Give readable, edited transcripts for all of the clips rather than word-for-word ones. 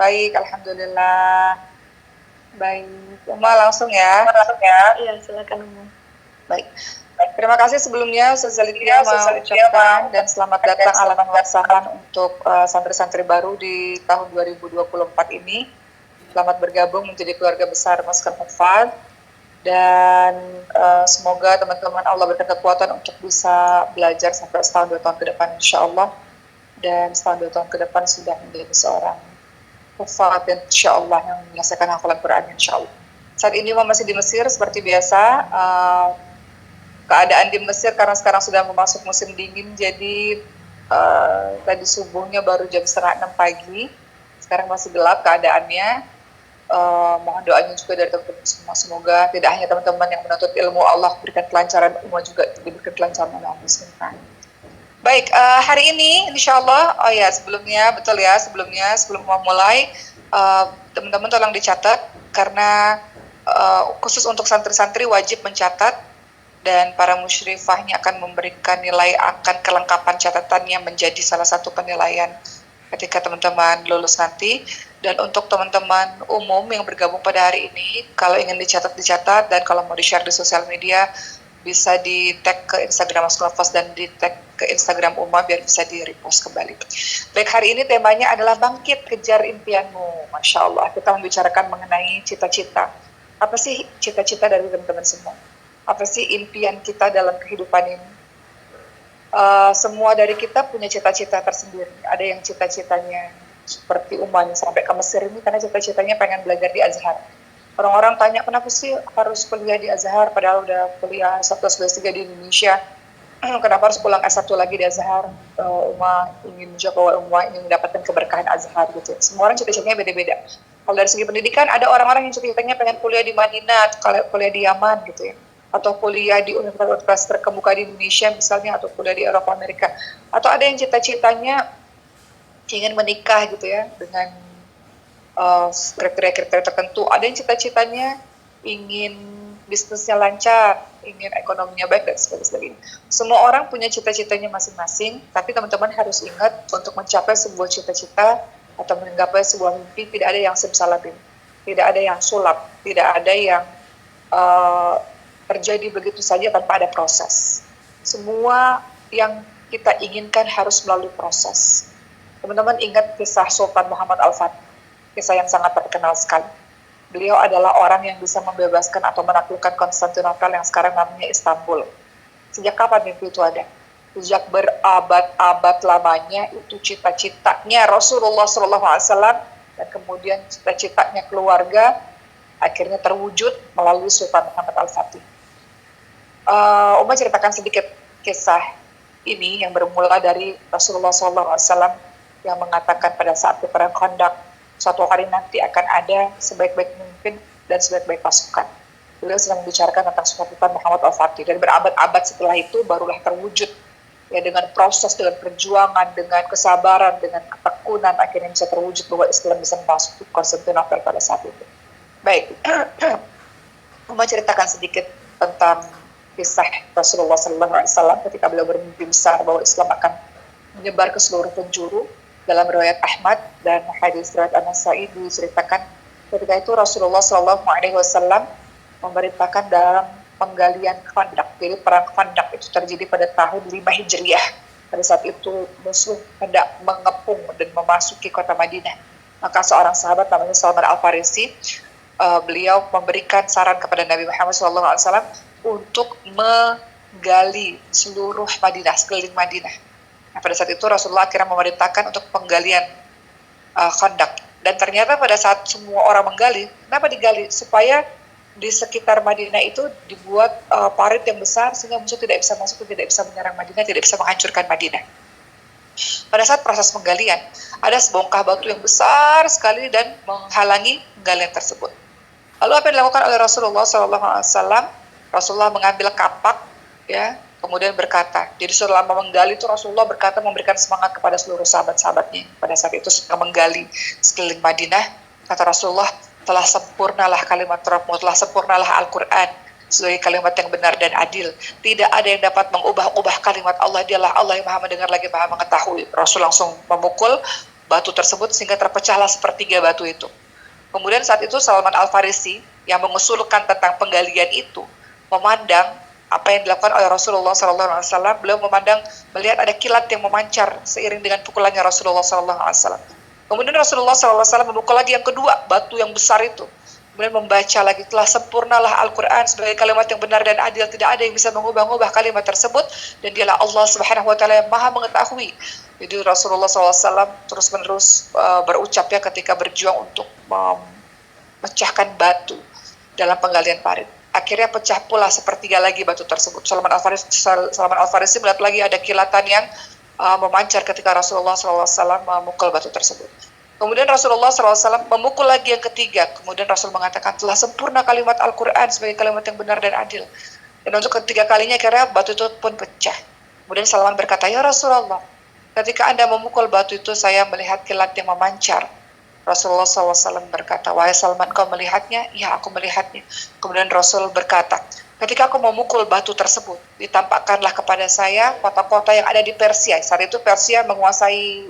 Baik, alhamdulillah. Baik, Uma langsung ya. Iya, silakan Uma. Baik. Terima kasih sebelumnya Ustaz Zalitia mengucapkan dan selamat datang alam pengasahan untuk santri-santri baru di tahun 2024 ini. Selamat bergabung menjadi keluarga besar Masker Mufad. Dan semoga teman-teman Allah berikan kekuatan untuk bisa belajar sampai setahun 2 tahun ke depan insya Allah. Dan setahun 2 tahun ke depan sudah menjadi seorang hufad dan insya Allah yang menyelesaikan hafalan Quran insya Allah. Saat ini masih di Mesir seperti biasa. Keadaan di Mesir karena sekarang sudah memasuk musim dingin, jadi tadi subuhnya baru jam 5:30 pagi. Sekarang masih gelap keadaannya. Mohon doanya juga dari teman-teman semua, semoga tidak hanya teman-teman yang menuntut ilmu, Allah berikan kelancaran, umum juga diberikan kelancaran oleh Allah SWT. Baik, hari ini insya Allah, sebelum memulai, teman-teman tolong dicatat, karena khusus untuk santri-santri wajib mencatat, dan para musyrifahnya akan memberikan nilai akan kelengkapan catatannya menjadi salah satu penilaian ketika teman-teman lulus nanti. Dan untuk teman-teman umum yang bergabung pada hari ini, kalau ingin dicatat, dan kalau mau di-share di sosial media, bisa di-tag ke Instagram Masker Mufad dan di-tag ke Instagram Uma biar bisa di-repost kembali. Baik, hari ini temanya adalah bangkit kejar impianmu. Masya Allah, kita membicarakan mengenai cita-cita. Apa sih cita-cita dari teman-teman semua? Apa sih impian kita dalam kehidupan ini? Semua dari kita punya cita-cita tersendiri. Ada yang cita-citanya seperti Uma sampai ke Mesir ini karena cita-citanya pengen belajar di Azhar. Orang-orang tanya, kenapa sih harus kuliah di Azhar padahal udah kuliah S1, S2, S3 di Indonesia? Kenapa harus pulang S1 lagi di Azhar? Uma ingin menjawab bahwa Uma ingin mendapatkan keberkahan Azhar gitu. Semua orang cita-citanya beda-beda. Kalau dari segi pendidikan, ada orang-orang yang cita-citanya pengen kuliah di Madinah, kuliah di Yaman gitu ya, atau kuliah di universitas terkemuka di Indonesia misalnya, atau kuliah di Eropa, Amerika. Atau ada yang cita-citanya ingin menikah gitu ya, dengan kriteria-kriteria tertentu. Ada yang cita-citanya ingin bisnisnya lancar, ingin ekonominya baik, dan sebagainya. Semua orang punya cita-citanya masing-masing, tapi teman-teman harus ingat, untuk mencapai sebuah cita-cita atau menggapai sebuah mimpi, tidak ada yang simsalabim, tidak ada yang sulap, tidak ada yang terjadi begitu saja tanpa ada proses. Semua yang kita inginkan harus melalui proses. Teman-teman ingat kisah Sultan Muhammad Al-Fatih, kisah yang sangat terkenal sekali. Beliau adalah orang yang bisa membebaskan atau menaklukkan Konstantinopel yang sekarang namanya Istanbul. Sejak kapan mimpi itu ada? Sejak berabad-abad lamanya itu cita-citanya Rasulullah SAW, dan kemudian cita-citanya keluarga akhirnya terwujud melalui Sultan Muhammad Al-Fatih. Uma ceritakan sedikit kisah ini yang bermula dari Rasulullah SAW yang mengatakan pada saat perang Khandaq, suatu hari nanti akan ada sebaik-baik pemimpin dan sebaik-baik pasukan. Beliau sedang membicarakan tentang Sultan Muhammad Al-Fatih, dan berabad-abad setelah itu barulah terwujud ya, dengan proses, dengan perjuangan, dengan kesabaran, dengan ketekunan, akhirnya bisa terwujud bahwa Islam bisa masuk ke Konstantinopel pada saat itu. Baik, Uma ceritakan sedikit tentang kisah Rasulullah SAW ketika beliau bermimpi besar bahwa Islam akan menyebar ke seluruh penjuru. Dalam riwayat Ahmad dan hadis riwayat An-Nasai diceritakan ketika itu Rasulullah SAW memerintahkan dalam penggalian Khandaq. Jadi perang Khandaq itu terjadi pada tahun 5 Hijriah. Pada saat itu musuh hendak mengepung dan memasuki kota Madinah. Maka seorang sahabat namanya Salman Al-Farisi, beliau memberikan saran kepada Nabi Muhammad SAW untuk menggali seluruh Madinah, sekeliling Madinah. Nah, pada saat itu Rasulullah akhirnya memerintahkan untuk penggalian Khandaq. Dan ternyata pada saat semua orang menggali, kenapa digali? Supaya di sekitar Madinah itu dibuat parit yang besar sehingga musuh tidak bisa masuk, tidak bisa menyerang Madinah, tidak bisa menghancurkan Madinah. Pada saat proses penggalian, ada sebongkah batu yang besar sekali dan menghalangi penggalian tersebut. Lalu apa yang dilakukan oleh Rasulullah SAW? Rasulullah mengambil kapak, ya, kemudian berkata, jadi selama menggali itu Rasulullah berkata, memberikan semangat kepada seluruh sahabat-sahabatnya. Pada saat itu sedang menggali sekeliling Madinah, kata Rasulullah, telah sempurnalah kalimat Rabbmu, telah sempurnalah Al-Quran sebagai kalimat yang benar dan adil. Tidak ada yang dapat mengubah-ubah kalimat Allah. Dialah Allah yang maha mendengar lagi maha mengetahui. Rasul langsung memukul batu tersebut sehingga terpecahlah sepertiga batu itu. Kemudian saat itu Salman Al-Farisi yang mengusulkan tentang penggalian itu memandang apa yang dilakukan oleh Rasulullah SAW. Beliau melihat ada kilat yang memancar seiring dengan pukulannya Rasulullah SAW. Kemudian Rasulullah SAW memukul lagi yang kedua, batu yang besar itu. Kemudian membaca lagi, telah sempurnalah Al-Quran sebagai kalimat yang benar dan adil, tidak ada yang bisa mengubah-ubah kalimat tersebut, dan dialah Allah Subhanahu wa Ta'ala yang maha mengetahui. Jadi Rasulullah SAW terus-menerus berucap ya ketika berjuang untuk memecahkan batu dalam penggalian parit. Akhirnya pecah pula sepertiga lagi batu tersebut. Salman Al-Farisi melihat lagi ada kilatan yang memancar ketika Rasulullah SAW memukul batu tersebut. Kemudian Rasulullah SAW memukul lagi yang ketiga. Kemudian Rasul mengatakan, telah sempurna kalimat Al-Quran sebagai kalimat yang benar dan adil. Dan untuk ketiga kalinya akhirnya batu itu pun pecah. Kemudian Salman berkata, ya Rasulullah, ketika Anda memukul batu itu, saya melihat kilat yang memancar. Rasulullah SAW berkata, wahai Salman, kau melihatnya? Ya, aku melihatnya. Kemudian Rasul berkata, ketika aku memukul batu tersebut, ditampakkanlah kepada saya kota-kota yang ada di Persia. Saat itu Persia menguasai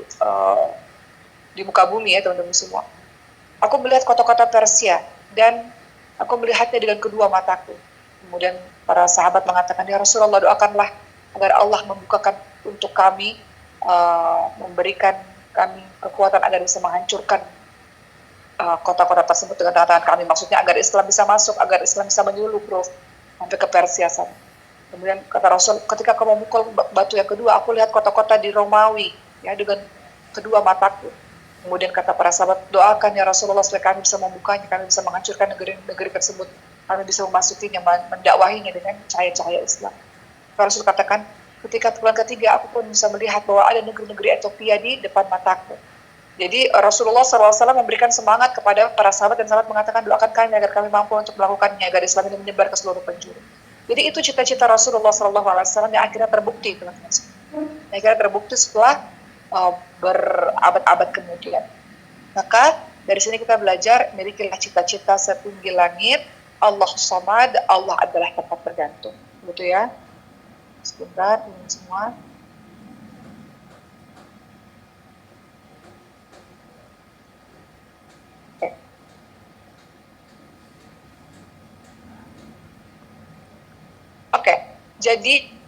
di muka bumi ya teman-teman semua. Aku melihat kota-kota Persia dan aku melihatnya dengan kedua mataku. Kemudian para sahabat mengatakan, ya Rasulullah, doakanlah agar Allah membukakan untuk kami, memberikan kami kekuatan agar bisa menghancurkan kota-kota tersebut dengan tangan kami. Maksudnya agar Islam bisa masuk, agar Islam bisa menyuluh bro sampai ke Persia sana. Kemudian kata Rasul, ketika aku memukul batu yang kedua, aku lihat kota-kota di Romawi ya dengan kedua mataku. Kemudian kata para sahabat, doakan ya Rasulullah supaya kami bisa membukanya, kami bisa menghancurkan negeri tersebut, kami bisa memasukinya, mendakwahinya dengan cahaya-cahaya Islam. Rasul katakan, ketika bulan ketiga aku pun bisa melihat bahwa ada negeri-negeri Ethiopia di depan mataku. Jadi Rasulullah SAW memberikan semangat kepada para sahabat dan sahabat mengatakan, doakan kami agar kami mampu untuk melakukannya, agar Islam ini menyebar ke seluruh penjuru. Jadi itu cita-cita Rasulullah SAW yang akhirnya terbukti, teman-teman. Akhirnya terbukti setelah berabad-abad kemudian. Maka dari sini kita belajar, milikilah cita-cita setinggi langit. Allah Samad, Allah adalah tempat bergantung. Begitu ya. Sebentar, ini semua. Oke. Jadi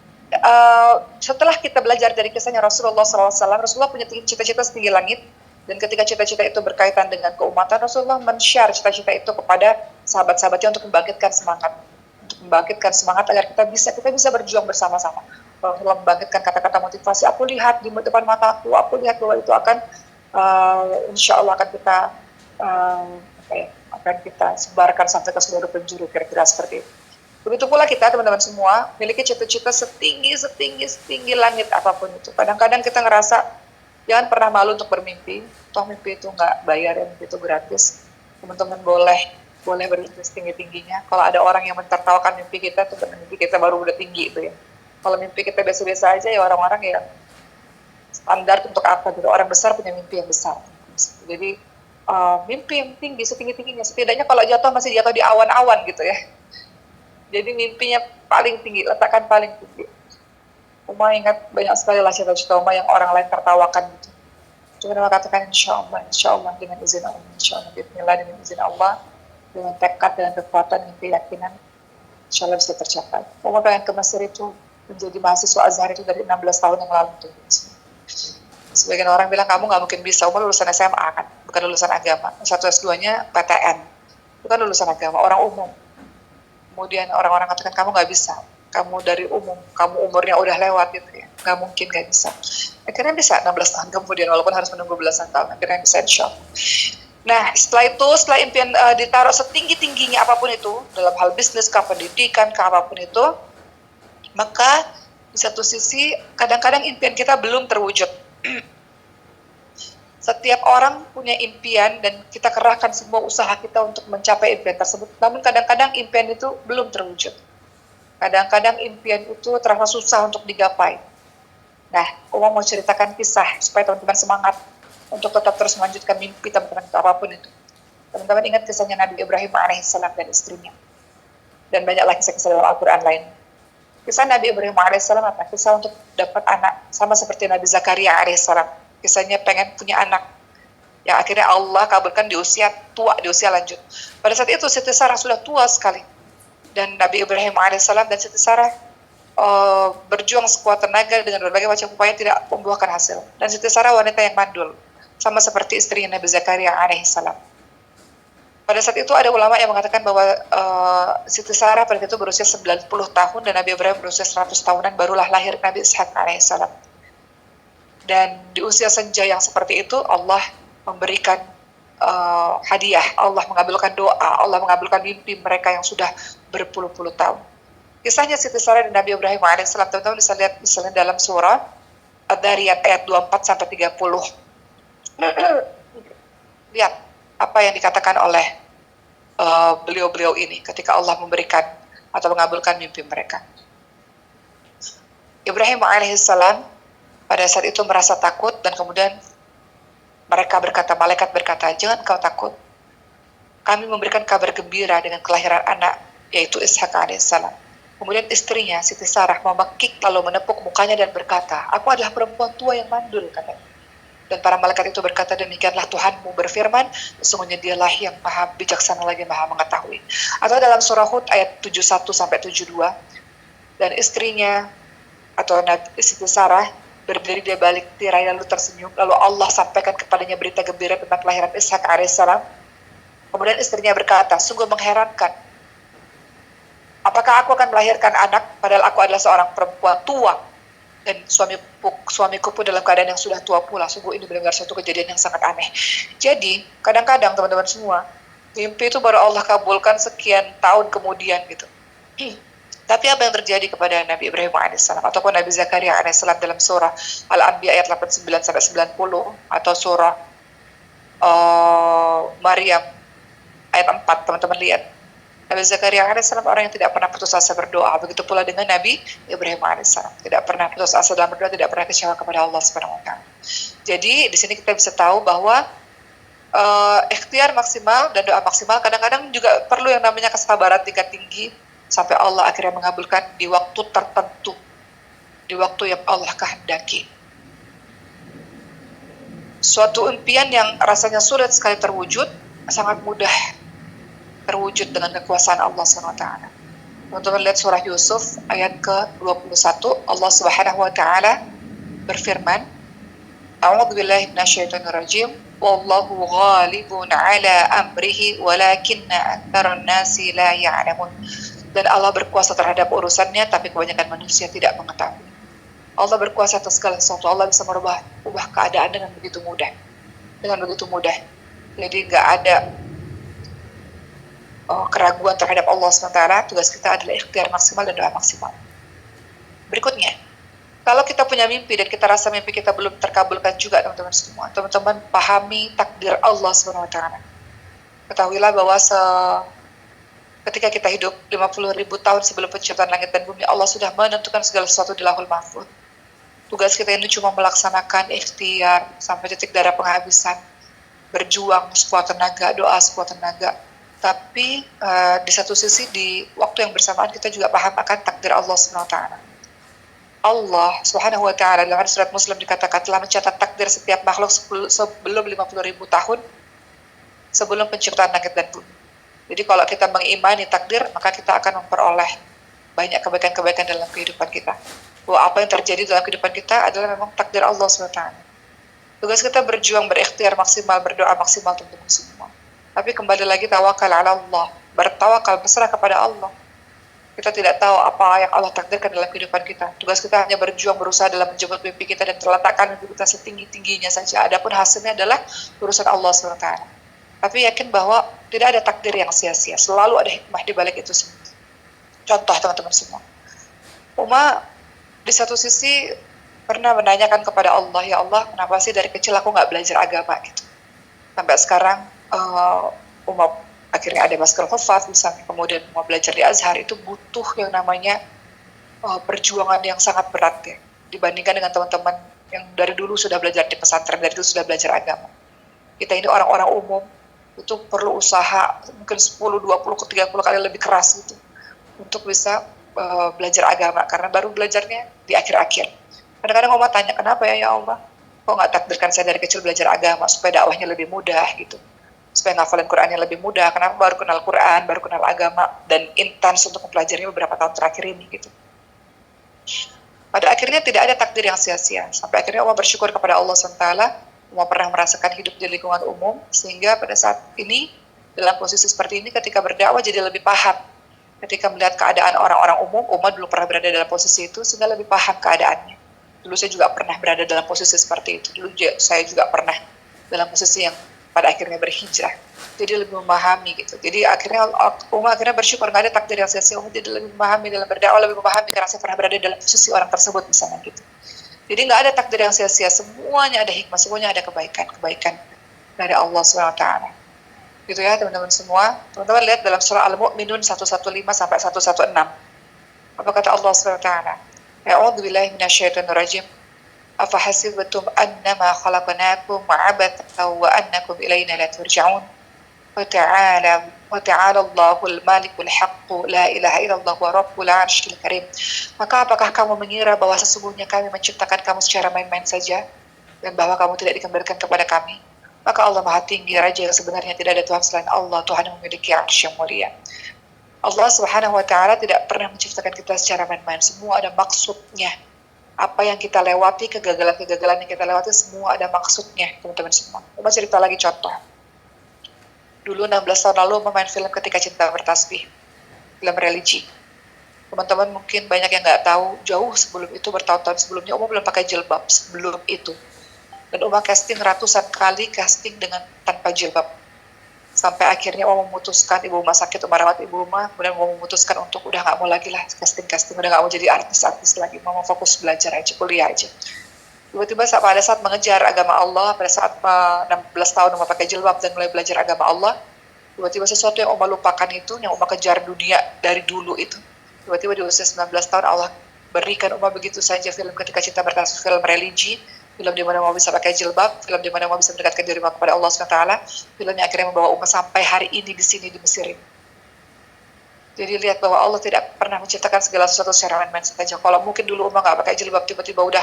setelah kita belajar dari kisahnya Rasulullah SAW, Rasulullah punya cita-cita setinggi langit, dan ketika cita-cita itu berkaitan dengan keumatan, Rasulullah men-share cita-cita itu kepada sahabat-sahabatnya untuk membangkitkan semangat agar kita bisa berjuang bersama-sama. Rasulullah membangkitkan kata-kata motivasi, aku lihat di depan mataku, aku lihat bahwa itu akan insya Allah akan kita sebarkan sampai ke seluruh penjuru, kira-kira seperti itu. Begitu pula kita teman-teman semua memiliki cita-cita setinggi langit apapun itu. Kadang-kadang kita ngerasa jangan pernah malu untuk bermimpi. Toh mimpi itu nggak bayar, mimpi itu gratis. Teman-teman boleh bermimpi setinggi-tingginya. Kalau ada orang yang mentertawakan mimpi kita, itu mimpi kita baru udah tinggi itu ya. Kalau mimpi kita biasa-biasa aja ya orang-orang yang standar untuk apa gitu. Orang besar punya mimpi yang besar. Jadi mimpi yang tinggi setinggi-tingginya. Setidaknya kalau jatuh masih jatuh di awan-awan gitu ya. Jadi mimpinya paling tinggi, letakkan paling tinggi. Uma ingat banyak sekali lah cita-cita Uma yang orang lain tertawakan gitu. Cuma Uma katakan insya Allah dengan izin Allah, insya Allah bismillah, dengan izin Allah, dengan tekad, dengan kekuatan, dengan keyakinan, insya Allah bisa tercapai. Uma pengen ke Mesir itu menjadi mahasiswa Azhar itu dari 16 tahun yang lalu tuh. Sebagian orang bilang kamu nggak mungkin bisa, Uma lulusan SMA kan, bukan lulusan agama. Satu S2-nya PTN, bukan lulusan agama, orang umum. Kemudian orang-orang katakan kamu nggak bisa, kamu dari umum, kamu umurnya udah lewat gitu ya, nggak mungkin nggak bisa. Akhirnya bisa 16 tahun kemudian, walaupun harus menunggu belasan tahun, akhirnya bisa insya Allah. Nah setelah impian ditaruh setinggi-tingginya apapun itu, dalam hal bisnis, kah, pendidikan, kah, apapun itu, maka di satu sisi kadang-kadang impian kita belum terwujud. Setiap orang punya impian dan kita kerahkan semua usaha kita untuk mencapai impian tersebut. Namun kadang-kadang impian itu belum terwujud. Kadang-kadang impian itu terasa susah untuk digapai. Nah, Uma mau ceritakan kisah supaya teman-teman semangat untuk tetap terus melanjutkan mimpi teman-teman itu apapun itu. Teman-teman ingat kisahnya Nabi Ibrahim alaihissalam dan istrinya. Dan banyaklah kisah-kisah dalam Al-Quran lain. Kisah Nabi Ibrahim alaihissalam apa? Kisah untuk dapat anak, sama seperti Nabi Zakaria alaihissalam. Kisahnya pengen punya anak, yang akhirnya Allah kabulkan di usia tua, di usia lanjut. Pada saat itu Siti Sarah sudah tua sekali, dan Nabi Ibrahim alaihissalam dan Siti Sarah berjuang sekuat tenaga dengan berbagai macam upaya tidak membuahkan hasil. Dan Siti Sarah wanita yang mandul, sama seperti istrinya Nabi Zakaria alaihissalam. Pada saat itu ada ulama yang mengatakan bahwa Siti Sarah pada itu berusia 90 tahun dan Nabi Ibrahim berusia 100 tahunan barulah lahir Nabi Ishak alaihissalam. Dan di usia senja yang seperti itu Allah memberikan hadiah, Allah mengabulkan doa, Allah mengabulkan mimpi mereka yang sudah berpuluh-puluh tahun. Kisahnya Siti Sarah dan Nabi Ibrahim alaihissalam, teman-teman bisa lihat misalnya dalam surah Ad-Dhariyat ayat 24 sampai 30. Lihat apa yang dikatakan oleh beliau-beliau ini ketika Allah memberikan atau mengabulkan mimpi mereka. Ibrahim alaihissalam pada saat itu merasa takut dan kemudian malaikat berkata, jangan kau takut. Kami memberikan kabar gembira dengan kelahiran anak, yaitu Ishak alaihissalam. Kemudian istrinya, Siti Sarah, membekik lalu menepuk mukanya dan berkata, aku adalah perempuan tua yang mandul, katanya. Dan para malaikat itu berkata, demikianlah Tuhanmu berfirman, sesungguhnya dialah yang maha bijaksana lagi maha mengetahui. Atau dalam surah Hud ayat 71 sampai 72, dan istrinya atau Siti Sarah berdiri di balik tirai lalu tersenyum, lalu Allah sampaikan kepadanya berita gembira tentang kelahiran Ishak alaihissalam. Kemudian istrinya berkata, sungguh mengherankan, apakah aku akan melahirkan anak padahal aku adalah seorang perempuan tua dan suamiku pun dalam keadaan yang sudah tua pula. Sungguh ini benar-benar suatu kejadian yang sangat aneh. Jadi kadang-kadang teman-teman semua, mimpi itu baru Allah kabulkan sekian tahun kemudian gitu. Tapi apa yang terjadi kepada Nabi Ibrahim alaihissalam ataupun Nabi Zakaria alaihissalam dalam surah Al-Anbiya ayat 89 sampai 90 atau surah Maryam ayat 4, teman-teman lihat. Nabi Zakaria alaihissalam orang yang tidak pernah putus asa berdoa. Begitu pula dengan Nabi Ibrahim alaihissalam, tidak pernah putus asa dalam berdoa, tidak pernah kecewa kepada Allah Subhanahu wa taala. Jadi di sini kita bisa tahu bahwa ikhtiar maksimal dan doa maksimal kadang-kadang juga perlu yang namanya kesabaran tingkat tinggi sampai Allah akhirnya mengabulkan di waktu tertentu, di waktu yang Allah kehendaki. Suatu impian yang rasanya sulit sekali terwujud sangat mudah terwujud dengan kekuasaan Allah SWT. Teman-teman lihat surah Yusuf ayat ke-21, Allah Subhanahu wa taala berfirman, A'udzu billahi minasyaitonir rajim, wallahu ghalibun ala amrihi walakinna aktsarun nasi la ya'lamun. Dan Allah berkuasa terhadap urusannya, tapi kebanyakan manusia tidak mengetahui. Allah berkuasa atas segala sesuatu. Allah bisa merubah keadaan dengan begitu mudah. Jadi nggak ada keraguan terhadap Allah SWT. Tugas kita adalah ikhtiar maksimal dan doa maksimal. Berikutnya, kalau kita punya mimpi dan kita rasa mimpi kita belum terkabulkan juga, teman-teman semua, teman-teman pahami takdir Allah SWT. Ketahuilah bahwa ketika kita hidup 50.000 tahun sebelum penciptaan langit dan bumi, Allah sudah menentukan segala sesuatu di Lauhul Mahfuz. Tugas kita ini cuma melaksanakan ikhtiar sampai titik darah penghabisan, berjuang sekuat tenaga, doa sekuat tenaga. Tapi di satu sisi di waktu yang bersamaan kita juga paham akan takdir Allah SWT. Allah Subhanahu wa taala dalam surat Muslim dikatakan telah mencatat takdir setiap makhluk sebelum 50.000 tahun sebelum penciptaan langit dan bumi. Jadi kalau kita mengimani takdir, maka kita akan memperoleh banyak kebaikan-kebaikan dalam kehidupan kita. Bahwa apa yang terjadi dalam kehidupan kita adalah memang takdir Allah SWT. Tugas kita berjuang, berikhtiar maksimal, berdoa maksimal teman-teman semua. Tapi kembali lagi tawakal ala Allah, bertawakal, berserah kepada Allah. Kita tidak tahu apa yang Allah takdirkan dalam kehidupan kita. Tugas kita hanya berjuang, berusaha dalam menjemput mimpi kita dan terletakkan mimpi kita setinggi-tingginya saja. Adapun hasilnya adalah urusan Allah SWT. Tapi yakin bahwa tidak ada takdir yang sia-sia. Selalu ada hikmah di balik itu semua. Contoh teman-teman semua. Di satu sisi pernah menanyakan kepada Allah, ya Allah, kenapa sih dari kecil aku nggak belajar agama gitu. Sampai sekarang akhirnya ada masker hufaz misalnya, kemudian mau belajar di Azhar, itu butuh yang namanya perjuangan yang sangat berat ya, dibandingkan dengan teman-teman yang dari dulu sudah belajar di pesantren, dari dulu sudah belajar agama. Kita ini orang-orang umum, itu perlu usaha mungkin 10, 20, 30 kali lebih keras gitu untuk bisa belajar agama, karena baru belajarnya di akhir-akhir. Kadang-kadang Oma tanya, kenapa ya Allah? kok nggak takdirkan saya dari kecil belajar agama supaya dakwahnya lebih mudah gitu, supaya ngafalin Qurannya lebih mudah. Kenapa baru kenal Quran, baru kenal agama, dan intens untuk mempelajarinya beberapa tahun terakhir ini gitu. Pada akhirnya tidak ada takdir yang sia-sia. Sampai akhirnya Umar bersyukur kepada Allah SWT. Umar pernah merasakan hidup di lingkungan umum, sehingga pada saat ini, dalam posisi seperti ini, ketika berdakwah jadi lebih paham. Ketika melihat keadaan orang-orang umum, Umar belum pernah berada dalam posisi itu, sehingga lebih paham keadaannya. Dulu saya juga pernah berada dalam posisi seperti itu. Dulu saya juga pernah dalam posisi yang pada akhirnya berhijrah. Jadi lebih memahami gitu. Jadi akhirnya Umar bersyukur nggak ada takdir yang sia-sia. Umar jadi lebih memahami dalam berdakwah, lebih memahami karena saya pernah berada dalam posisi orang tersebut misalnya gitu. Jadi nggak ada takdir yang sia-sia. Semuanya ada hikmah, semuanya ada kebaikan dari Allah SWT. Gitu ya teman-teman semua. Teman-teman lihat dalam surah Al-Mu'minun 115 sampai 116. Apa kata Allah SWT? A'udzubillahi minasyaitonir rajim. Afahasibtum annama khalaqnakum 'abathan wa annakum ilaina la turja'un. Wa ta'ala Allahul Malikul Haqq la ilaha illallah wa rabbul 'arsyil karim. Maka apakah kamu mengira bahwa sesungguhnya kami menciptakan kamu secara main-main saja dan bahwa kamu tidak dikembalikan kepada kami? Maka Allah Maha Tinggi, Raja yang sebenarnya tidak ada Tuhan selain Allah, Tuhan yang memiliki 'arsy yang mulia. Allah Subhanahu wa Ta'ala tidak pernah menciptakan kita secara main-main. Semua ada maksudnya. Apa yang kita lewati, kegagalan-kegagalan yang kita lewati, semua ada maksudnya, teman-teman semua. Mau cerita lagi contoh. Dulu 16 tahun lalu memain film Ketika Cinta Bertasbih, film religi. Teman-teman mungkin banyak yang nggak tahu, jauh sebelum itu, bertahun-tahun sebelumnya, Uma belum pakai jilbab sebelum itu. Dan Uma casting ratusan kali, casting dengan tanpa jilbab. Sampai akhirnya Uma memutuskan, ibu Uma sakit, Uma rawat ibu Uma, kemudian Uma memutuskan untuk udah nggak mau lagi lah casting-casting, udah nggak mau jadi artis-artis lagi, mau fokus belajar aja, kuliah aja. Tiba-tiba pada saat mengejar agama Allah, pada saat 16 tahun Uma pakai jilbab dan mulai belajar agama Allah, tiba-tiba sesuatu yang Uma lupakan itu, yang Uma kejar dunia dari dulu itu, tiba-tiba di usia 19 tahun Allah berikan Uma begitu saja film Ketika Cinta Bertasbih, film religi, film di mana Uma bisa pakai jilbab, film di mana Uma bisa mendekatkan diri kepada Allah SWT, film yang akhirnya membawa Uma sampai hari ini di sini di Mesir ini. Jadi lihat bahwa Allah tidak pernah menciptakan segala sesuatu secara main-main saja. Kalau mungkin dulu Uma nggak pakai jilbab, tiba-tiba udah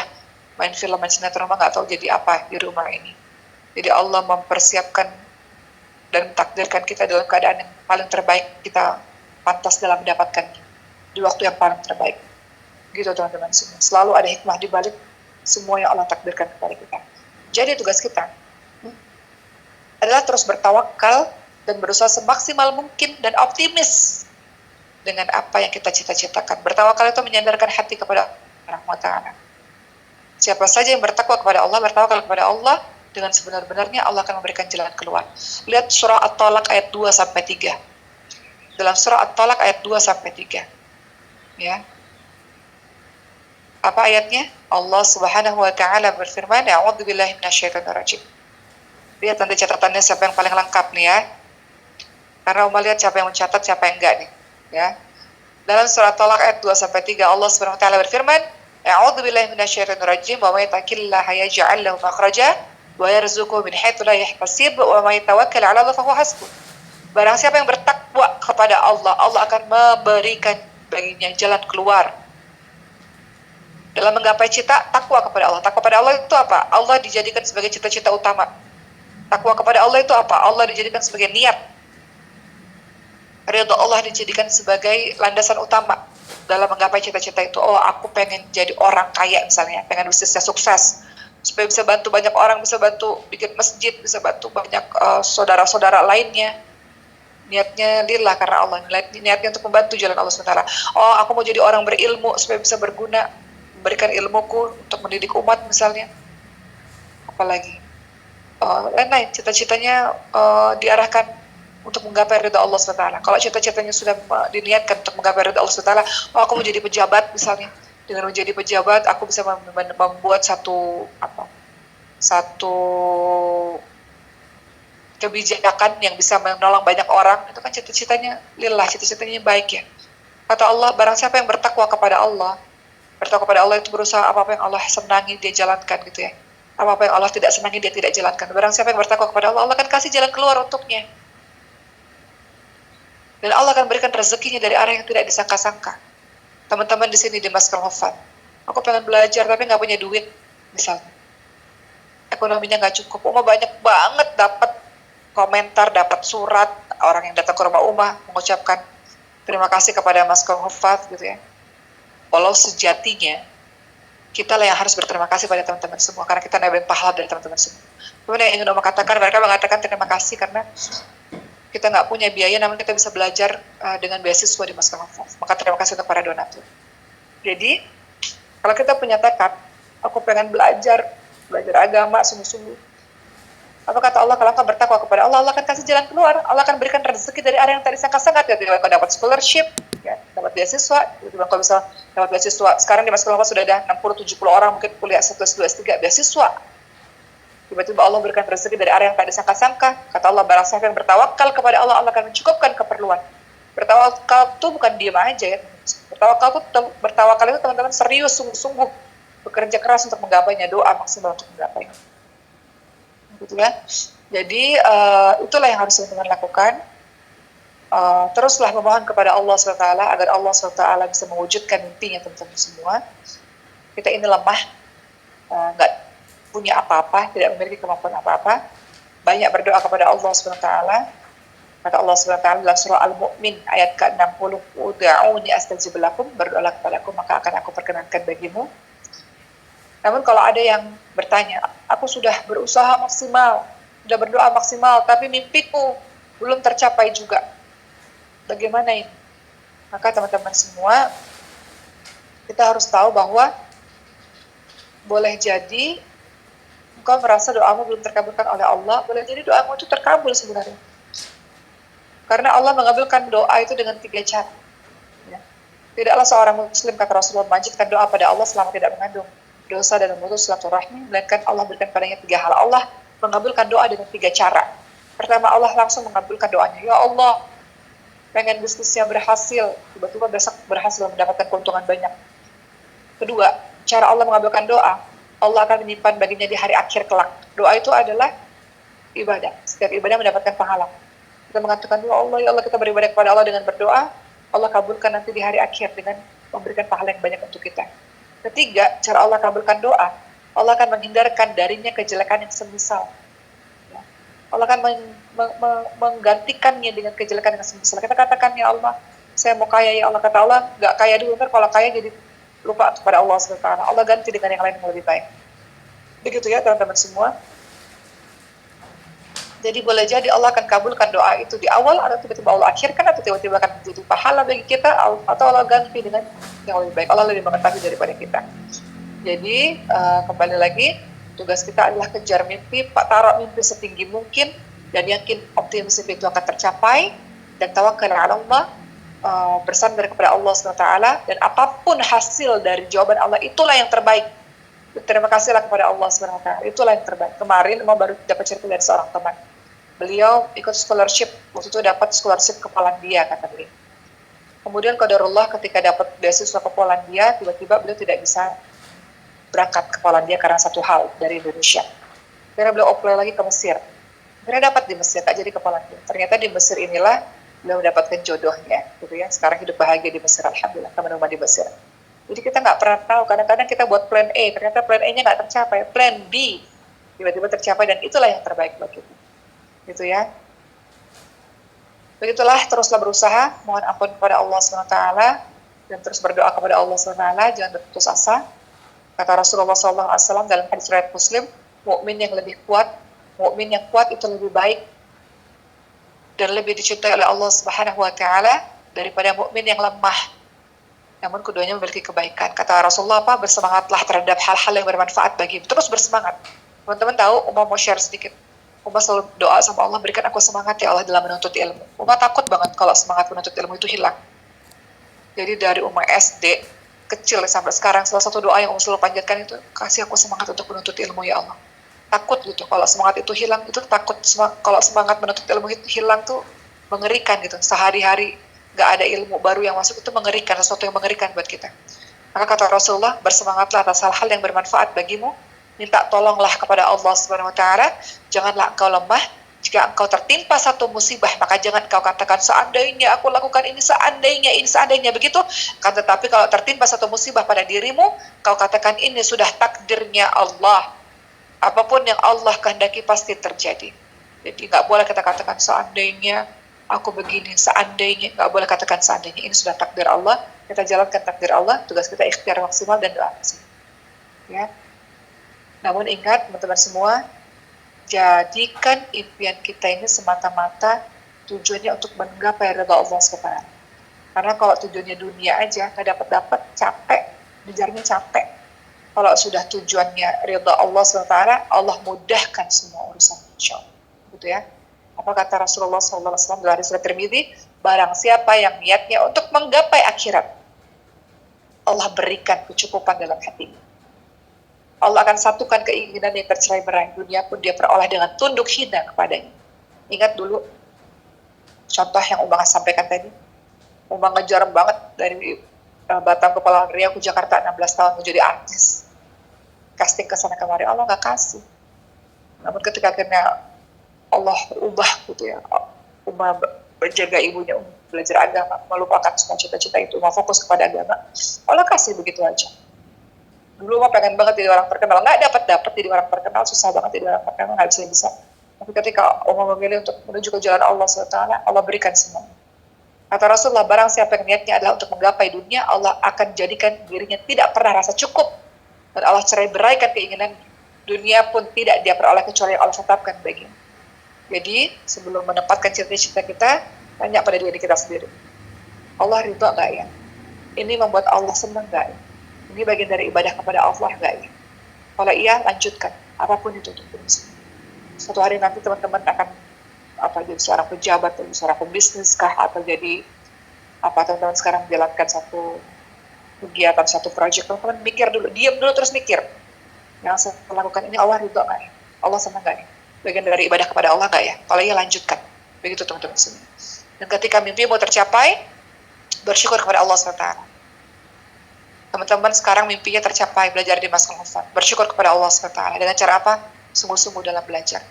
main film, main sinetron, Uma nggak tahu jadi apa di rumah ini. Jadi Allah mempersiapkan dan takdirkan kita dalam keadaan yang paling terbaik, kita pantas dalam mendapatkannya di waktu yang paling terbaik. Gitu teman-teman semua. Selalu ada hikmah di balik semua yang Allah takdirkan kepada kita. Jadi tugas kita adalah terus bertawakal dan berusaha semaksimal mungkin dan optimis dengan apa yang kita cita-citakan. Bertawakal itu menyandarkan hati kepada Allah SWT. Siapa saja yang bertakwa kepada Allah, bertawakal kepada Allah, dengan sebenar-benarnya Allah akan memberikan jalan keluar. Lihat surah At-Talaq ayat 2-3. Dalam surah At-Talaq ayat 2-3. Ya. Apa ayatnya? Allah Subhanahu wa Ta'ala berfirman, A'udzubillahi minasyaitonirrajim. Lihat nanti catatannya siapa yang paling lengkap nih ya. Karena Uma lihat siapa yang mencatat, siapa yang enggak nih. Ya. Dalam surah At-Talaq ayat 2-3 Allah Subhanahu wa Ta'ala berfirman, A'udzubillahi minasyaitonirrajim, wa may yattaqillaha yaj'al lahu makhraja wa yarzuqhu min haitsu la yahtasib wa may tawakkal 'ala Allah fa huwa hasbuh. Barang siapa yang bertakwa kepada Allah, Allah akan memberikan baginya jalan keluar. Dalam menggapai cita, takwa kepada Allah. Takwa kepada Allah itu apa? Allah dijadikan sebagai cita-cita utama. Takwa kepada Allah itu apa? Allah dijadikan sebagai niat. Ridha Allah dijadikan sebagai landasan utama dalam menggapai cita-cita itu. Oh, aku pengen jadi orang kaya misalnya, pengen bisnisnya sukses, supaya bisa bantu banyak orang, bisa bantu bikin masjid, bisa bantu banyak saudara-saudara lainnya. Niatnya lillah karena Allah, niatnya untuk membantu jalan Allah SWT. Oh, aku mau jadi orang berilmu supaya bisa berguna, memberikan ilmuku untuk mendidik umat misalnya. Apalagi lain-lain, cita-citanya diarahkan untuk menggapai ridha Allah SWT. Kalau cita-citanya sudah diniatkan untuk menggapai ridha Allah SWT, oh aku mau jadi pejabat misalnya. Dengan menjadi pejabat, aku bisa membuat satu kebijakan yang bisa menolong banyak orang. Itu kan cita-citanya lillah, cita-citanya baik ya. Kata Allah, barang siapa yang bertakwa kepada Allah, bertakwa kepada Allah itu berusaha apa-apa yang Allah senangi dia jalankan gitu ya. Apa-apa yang Allah tidak senangi dia tidak jalankan. Barang siapa yang bertakwa kepada Allah, Allah akan kasih jalan keluar untuknya. Dan Allah akan berikan rezekinya dari arah yang tidak disangka-sangka. Teman-teman di sini di Masker Hofan, aku pengen belajar tapi nggak punya duit misalnya. ekonominya nggak cukup. Uma banyak banget dapat komentar, dapat surat orang yang datang ke rumah Uma mengucapkan terima kasih kepada Mas Kong Hufat gitu ya. Walau sejatinya kita lah yang harus berterima kasih pada teman-teman semua karena kita nebeng pahala dari teman-teman semua. Kemudian yang ingin Uma katakan, mereka mengatakan terima kasih karena kita nggak punya biaya, namun kita bisa belajar dengan beasiswa di Mas Kong Hufat. Maka terima kasih untuk para donatur. Jadi kalau kita punya tekad, aku pengen belajar agama sungguh-sungguh. Apa kata Allah, kalau kau bertakwa kepada Allah, Allah akan kasih jalan keluar. Allah akan berikan rezeki dari arah yang tadi disangka-sangka. Tiba-tiba kau dapat scholarship, ya, dapat beasiswa. Tiba-tiba kau bisa dapat beasiswa. Sekarang di Mas Kelapa sudah ada 60-70 orang mungkin kuliah S1, S2, S3 beasiswa. Tiba-tiba Allah berikan rezeki dari arah yang tak disangka-sangka. Kata Allah, barang siapa yang bertawakal kepada Allah, Allah akan mencukupkan keperluan. Bertawakal itu bukan diam aja ya. Bertawakal itu teman-teman serius, sungguh-sungguh bekerja keras untuk menggapainya, doa maksimal untuk menggapainya. Gitu ya. Jadi itulah yang harus teman-teman lakukan. Teruslah memohon kepada Allah SWT agar Allah SWT bisa mewujudkan mimpinya teman-teman semua. Kita ini lemah, nggak punya apa-apa, tidak memiliki kemampuan apa-apa. Banyak berdoa kepada Allah SWT. Kata Allah SWT dalam surah Al-Mu'min ayat ke-60, uda'uni astajib lakum, berdoalah kepadaku maka akan aku perkenankan bagimu. Namun kalau ada yang bertanya, aku sudah berusaha maksimal, sudah berdoa maksimal, tapi mimpiku belum tercapai juga. Bagaimana ini? Maka teman-teman semua, kita harus tahu bahwa boleh jadi engkau merasa doamu belum terkabulkan oleh Allah, boleh jadi doamu itu terkabul sebenarnya. Karena Allah mengabulkan doa itu dengan 3 cara. Ya. Tidaklah seorang muslim, kata Rasulullah, memanjatkan doa pada Allah selama tidak mengandung dosa dan memutus silaturahmi, melainkan Allah berikan padanya 3 hal. Allah mengabulkan doa dengan 3 cara. Pertama, Allah langsung mengabulkan doanya. Ya Allah, pengen bisnisnya berhasil, tiba-tiba besok berhasil mendapatkan keuntungan banyak. Kedua, cara Allah mengabulkan doa, Allah akan menyimpan baginya di hari akhir kelak. Doa itu adalah ibadah. Setiap ibadah mendapatkan pahala. Kita mengatakan, ya Allah, kita beribadah kepada Allah dengan berdoa, Allah kabulkan nanti di hari akhir dengan memberikan pahala yang banyak untuk kita. Ketiga, cara Allah kabulkan doa, Allah akan menghindarkan darinya kejelekan yang semisal. Allah akan menggantikannya dengan kejelekan yang semisal. Kita katakan, ya Allah, saya mau kaya, ya Allah. Kata Allah, nggak kaya dulu, ntar kalau kaya jadi lupa kepada Allah SWT. Allah ganti dengan yang lain yang lebih baik. Begitu ya teman-teman semua. Jadi boleh jadi Allah akan kabulkan doa itu di awal, atau tiba-tiba Allah akhirkan, atau tiba-tiba akan menjadi pahala bagi kita, atau Allah ganti dengan yang lebih baik. Allah lebih mengetahui daripada kita. Jadi kembali lagi, tugas kita adalah kejar mimpi, taruh mimpi setinggi mungkin, dan yakin optimis itu akan tercapai, dan tawakal ala Allah, bersandar kepada Allah SWT, dan apapun hasil dari jawaban Allah, itulah yang terbaik. Terima kasihlah kepada Allah SWT, itulah yang terbaik. Kemarin baru dapat cerita dari seorang teman. Beliau ikut scholarship, waktu itu dapat scholarship ke Polandia, kata beliau. Kemudian qadarullah ketika dapat beasiswa ke Polandia, tiba-tiba beliau tidak bisa berangkat ke Polandia karena satu hal dari Indonesia. Akhirnya beliau apply lagi ke Mesir. Akhirnya dapat di Mesir, tak jadi ke Polandia. Ternyata di Mesir inilah beliau mendapatkan jodohnya, gitu ya. Sekarang hidup bahagia di Mesir, alhamdulillah, teman rumah di Mesir. Jadi kita nggak pernah tahu, kadang-kadang kita buat plan A, ternyata plan A-nya nggak tercapai, plan B tiba-tiba tercapai, dan itulah yang terbaik buat kita. Gitu ya. Begitulah, teruslah berusaha, mohon ampun kepada Allah SWT, dan terus berdoa kepada Allah SWT, jangan berputus asa. Kata Rasulullah SAW dalam hadis riwayat Muslim, mukmin yang lebih kuat, mukmin yang kuat itu lebih baik dan lebih dicintai oleh Allah Subhanahu wa taala daripada mukmin yang lemah. Namun keduanya memiliki kebaikan. Kata Rasulullah apa? Bersemangatlah terhadap hal-hal yang bermanfaat bagimu. Terus bersemangat. Teman-teman tahu, Umar mau share sedikit. Umar selalu doa sama Allah, berikan aku semangat ya Allah dalam menuntut ilmu. Umar takut banget kalau semangat menuntut ilmu itu hilang. Jadi dari Umar SD kecil sampai sekarang, salah satu doa yang Umar selalu panjatkan itu, kasih aku semangat untuk menuntut ilmu ya Allah. Takut gitu, kalau semangat itu hilang, itu takut. Kalau semangat menuntut ilmu itu hilang tuh mengerikan gitu. Sehari-hari gak ada ilmu baru yang masuk, itu mengerikan, sesuatu yang mengerikan buat kita. Maka kata Rasulullah, bersemangatlah atas hal-hal yang bermanfaat bagimu, minta tolonglah kepada Allah Subhanahu wa taala, janganlah engkau lemah. Jika engkau tertimpa satu musibah, maka jangan engkau katakan seandainya aku lakukan ini, seandainya begitu. Kan tetapi kalau tertimpa satu musibah pada dirimu, kau katakan ini sudah takdirnya Allah. Apapun yang Allah kehendaki pasti terjadi. Jadi nggak boleh kita katakan seandainya aku begini, seandainya, nggak boleh katakan seandainya. Ini sudah takdir Allah, kita jalankan takdir Allah, tugas kita ikhtiar maksimal dan doa. Ya. Namun ingat teman-teman semua, jadikan impian kita ini semata-mata tujuannya untuk menggapai ridha Allah SWT. Karena kalau tujuannya dunia aja, nggak dapat capek, ngejarnya capek. Kalau sudah tujuannya ridha Allah SWT, Allah mudahkan semua urusan, insya Allah. Gitu ya. Apa kata Rasulullah SAW dalam hadis Tirmidzi, barang siapa yang niatnya untuk menggapai akhirat, Allah berikan kecukupan dalam hatinya. Allah akan satukan keinginan yang tercerai-berai, dunia pun dia peroleh dengan tunduk hina kepadanya. Ingat dulu contoh yang Umar sampaikan tadi. Umar ngejar banget dari Batam ke Pulau Riau ke Jakarta 16 tahun menjadi artis. Casting ke sana kemari, Allah nggak kasih. Namun ketika akhirnya Allah ubah gitu ya, Umar berjaga ibunya, belajar agama, melupakan semua cita-cita itu, mau fokus kepada agama, Allah kasih begitu aja. Dulu mah pengen banget jadi orang terkenal, nggak dapat jadi orang terkenal, susah banget jadi orang terkenal, nggak bisa. Tapi ketika Umar memilih untuk menuju ke jalan Allah SWT, Allah berikan semua. Kata Rasulullah, barang siapa yang niatnya adalah untuk menggapai dunia, Allah akan jadikan dirinya tidak pernah rasa cukup. Dan Allah cerai-beraikan keinginan, dunia pun tidak dia peroleh kecuali Allah tetapkan baginya. Jadi, sebelum menempatkan cita-cita kita, tanya pada diri kita sendiri. Allah ridho nggak ya? Ini membuat Allah senang nggak ya? Ini bagian dari ibadah kepada Allah nggak ya? Kalau iya, lanjutkan. Apapun itu. Suatu hari nanti teman-teman akan jadi seorang pejabat, atau seorang pembisnis kah, atau jadi teman-teman sekarang menjalankan satu kegiatan, satu proyek, teman-teman mikir dulu, diam dulu terus mikir. Yang saya lakukan ini Allah ridho nggak ya? Allah senang nggak ya? Bagian dari ibadah kepada Allah nggak ya? Kalau iya, lanjutkan. Begitu teman-teman semua. Dan ketika mimpi mau tercapai, bersyukur kepada Allah SWT. Teman-teman sekarang mimpinya tercapai, belajar di Masjid Al-Hufan. Bersyukur kepada Allah SWT. Dengan cara apa? Sungguh-sungguh dalam belajar.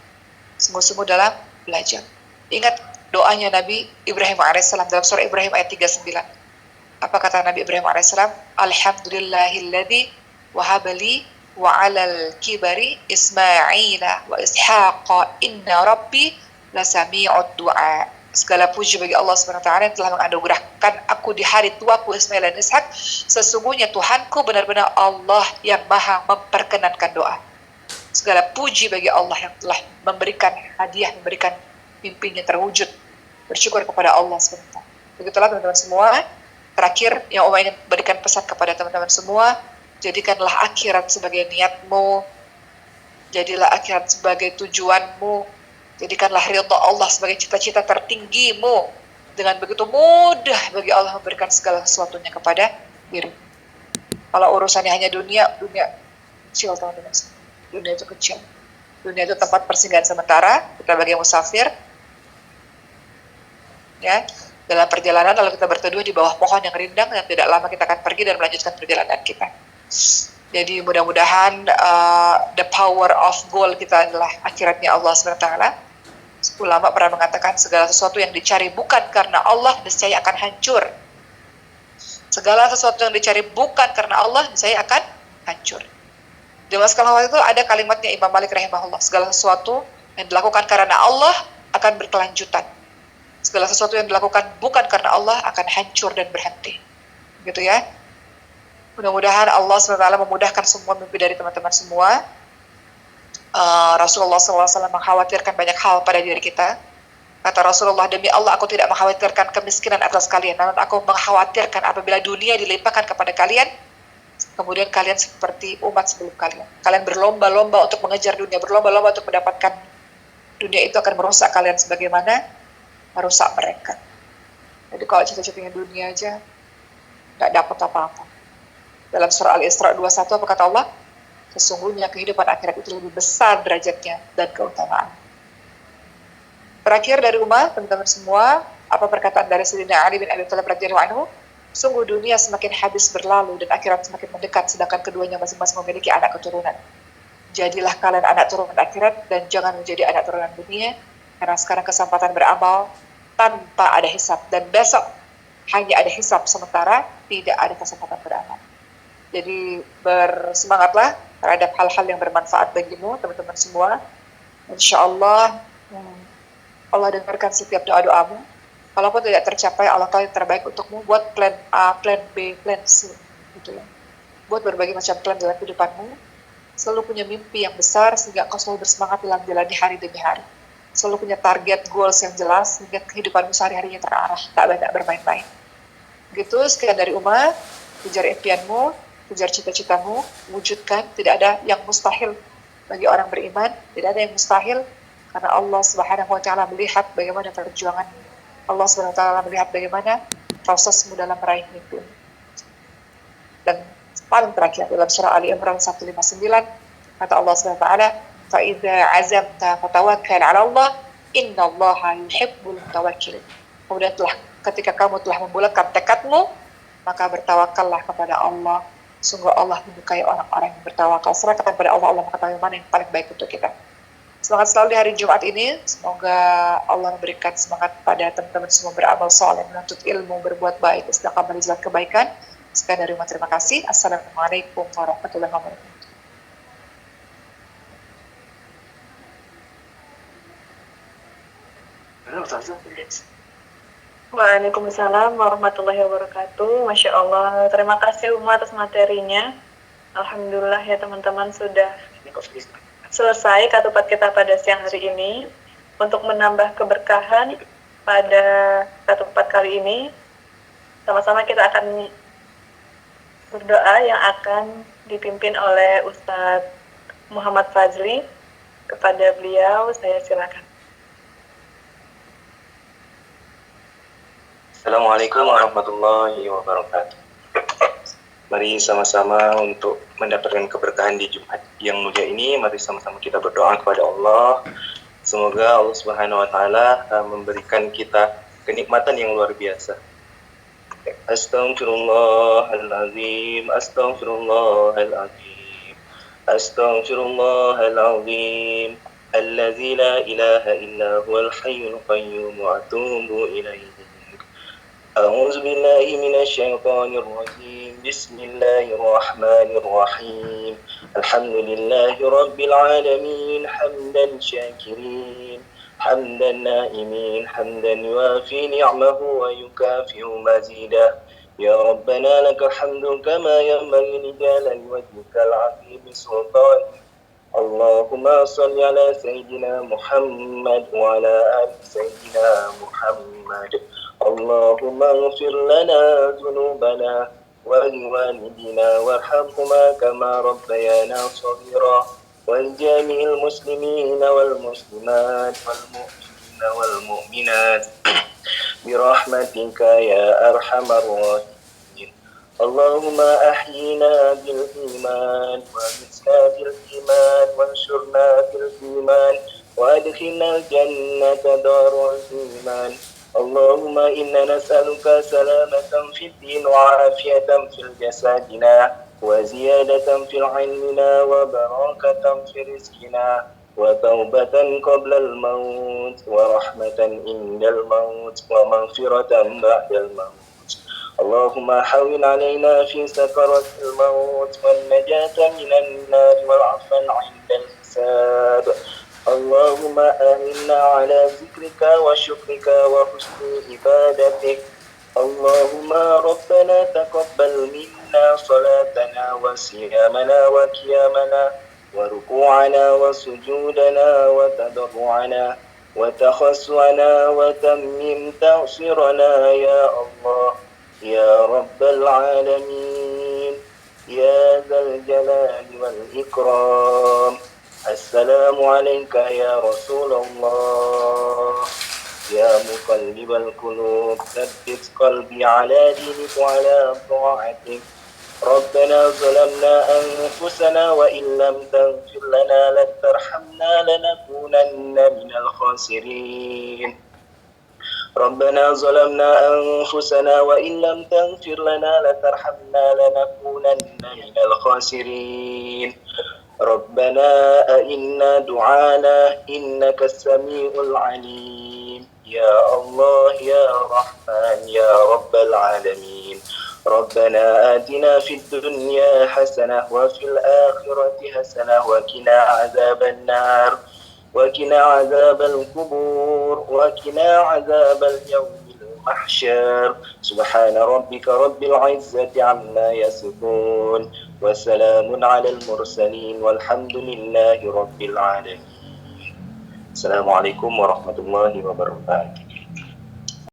Sungguh-sungguh dalam belajar. Ingat doanya Nabi Ibrahim AS dalam surah Ibrahim ayat 39. Apa kata Nabi Ibrahim AS? Alhamdulillahilladzi wahabali wa alal kibari Ismaila wa Ishaqa inna rabbi lasami'ud du'a. Segala puji bagi Allah SWT yang telah menganugerahkan aku di hari tuaku Ismail dan Ishak. Sesungguhnya Tuhanku benar-benar Allah yang maha memperkenankan doa. Segala puji bagi Allah yang telah memberikan hadiah, memberikan mimpinya terwujud. Bersyukur kepada Allah SWT. Begitulah teman-teman semua. Terakhir yang Oma ingin berikan pesan kepada teman-teman semua, jadikanlah akhirat sebagai niatmu, jadilah akhirat sebagai tujuanmu, jadikanlah ridha Allah sebagai cita-cita tertinggimu. Dengan begitu mudah bagi Allah memberikan segala sesuatunya kepada diri. Kalau urusannya hanya dunia kecil teman-teman. Dunia itu kecil. Dunia itu tempat persinggahan sementara, kita bagi musafir. Ya, dalam perjalanan lalu kita berteduh di bawah pohon yang rindang, dan tidak lama kita akan pergi dan melanjutkan perjalanan kita. Jadi mudah-mudahan the power of goal kita adalah akhiratnya Allah SWT. Ulama pernah mengatakan segala sesuatu yang dicari bukan karena Allah niscaya akan hancur. Segala sesuatu yang dicari bukan karena Allah niscaya akan hancur. Di Maskalawat itu ada kalimatnya Imam Malik rahimahullah, segala sesuatu yang dilakukan karena Allah akan berkelanjutan. Segala sesuatu yang dilakukan bukan karena Allah akan hancur dan berhenti. Gitu ya. Mudah-mudahan Allah SWT memudahkan semua mimpi dari teman-teman semua. Rasulullah SAW mengkhawatirkan banyak hal pada diri kita. Kata Rasulullah, demi Allah aku tidak mengkhawatirkan kemiskinan atas kalian, namun aku mengkhawatirkan apabila dunia dilimpahkan kepada kalian, kemudian kalian seperti umat sebelum kalian. Kalian berlomba-lomba untuk mengejar dunia, berlomba-lomba untuk mendapatkan dunia, itu akan merusak kalian sebagaimana merusak mereka. Jadi kalau cita-citanya dunia aja, nggak dapat apa-apa. Dalam surah Al-Isra 21, apa kata Allah? Sesungguhnya kehidupan akhirat itu lebih besar derajatnya dan keutamaan. Terakhir dari umat, teman-teman semua, apa perkataan dari Sayyidina Ali bin Abi Thalib radhiyallahu anhu? Sungguh dunia semakin habis berlalu dan akhirat semakin mendekat, sedangkan keduanya masing-masing memiliki anak keturunan. Jadilah kalian anak turunan akhirat dan jangan menjadi anak turunan dunia, karena sekarang kesempatan beramal tanpa ada hisab, dan besok hanya ada hisab sementara, tidak ada kesempatan beramal. Jadi bersemangatlah terhadap hal-hal yang bermanfaat bagimu, teman-teman semua. Insya Allah, Allah dengarkan setiap doa-doamu. Kalaupun tidak tercapai, Allah tahu yang terbaik untukmu. Buat plan A, plan B, plan C, gitu ya. Buat berbagai macam plan dalam kehidupanmu. Selalu punya mimpi yang besar sehingga kau selalu bersemangat dalam jalani hari demi hari. Selalu punya target, goals yang jelas sehingga kehidupanmu sehari-harinya terarah, tak banyak bermain-main. Begitu, sekian dari Uma. Kejar impianmu, kejar cita-citamu, wujudkan. Tidak ada yang mustahil bagi orang beriman. Tidak ada yang mustahil karena Allah Subhanahu wa taala melihat bagaimana perjuangan. Allah Subhanahu wa taala melihat bagaimana prosesmu dalam meraih mimpi. Dan paling terakhir dalam surah Ali Imran 159 kata Allah Subhanahu wa taala, "Fa idza azamta fatawakkal 'ala Allah, innallaha yuhibbul mutawakkilin." Kemudian ketika kamu telah membulatkan tekadmu, maka bertawakallah kepada Allah. Sungguh Allah menyukai orang-orang yang bertawakal. Serahkan kepada Allah, Allah mengetahui mana yang paling baik untuk kita. Semangat selalu di hari Jumat ini. Semoga Allah memberikan semangat pada teman-teman semua beramal soleh, menuntut ilmu, berbuat baik, istiqamah di jalan kebaikan. Sekian dari Uma, terima kasih. Assalamualaikum warahmatullahi wabarakatuh. Waalaikumsalam warahmatullahi wabarakatuh. Masya Allah, terima kasih Uma atas materinya. Alhamdulillah ya teman-teman, sudah selesai katupat kita pada siang hari ini. Untuk menambah keberkahan pada katupat kali ini, sama-sama kita akan berdoa yang akan dipimpin oleh Ustadz Muhammad Fazli. Kepada beliau saya silakan. Assalamualaikum warahmatullahi wabarakatuh. Mari sama-sama untuk mendapatkan keberkahan di Jumat yang mulia ini. Mari sama-sama kita berdoa kepada Allah. Semoga Allah Subhanahu wa taala memberikan kita kenikmatan yang luar biasa. Astaghfirullahalazim, astaghfirullahalazim, astaghfirullahalazim, allazi la ilaha illa huwal hayyul qayyum wa atubu ilaihi. أعوذ بالله من الشيطان الرجيم بسم الله الرحمن الرحيم الحمد لله رب العالمين حمدا شاكرين حمدا نائمين حمدا يوافي نعمه ويكافئ مزيدا يا ربنا لك الحمد كما ينبغي لجلال وجهك العظيم سلطانك اللهم صل على سيدنا محمد وعلى آل سيدنا محمد اللهم اغفر لنا ذنوبنا ولوالدينا وارحمهما كما ربيانا صغيرا ولجميع المسلمين والمسلمات والمؤمنين والمؤمنات برحمتك يا أرحم الراحمين اللهم أحينا بالإيمان ومتنا بالإيمان وانشرنا بالإيمان وأدخلنا الجنة دار الإيمان اللهم إنا نسألك سلامة في الدين وعافية في جسدنا وزيادة في علمنا وبركة في رزقنا وتوبة قبل الموت ورحمة عند الموت ومغفرة بعد الموت اللهم حول علينا في سكرات الموت والنجاة من النار والعفو عند الحساب اللهم أعنا على ذكرك وشكرك وحسن عبادتك اللهم ربنا تقبل منا صلاتنا وصيامنا وقيامنا وركوعنا وسجودنا وتضرعنا وتخشعنا وتمم تأثيرنا يا الله يا رب العالمين يا ذا الجلال والإكرام السلام عليك يا رسول الله يا مقلب القلوب ثبت قلبي على دينك وعلى طاعتك ربنا ظلمنا أنفسنا وإن لم تغفر لنا وترحمنا لنكونن من الخاسرين ربنا ظلمنا أنفسنا وإن لم تغفر لنا وترحمنا لنكونن من الخاسرين ربنا أئنا دعانا إنك السميع العليم يا الله يا رحمن يا رب العالمين ربنا آتنا في الدنيا حسنة وفي الآخرة حسنة وقنا عذاب النار وقنا عذاب القبور وقنا عذاب اليوم المحشر سبحان ربك رب العزة عما يصفون وسلام على المرسلين والحمد لله رب العالمين. السلام عليكم warahmatullahi wabarakatuh.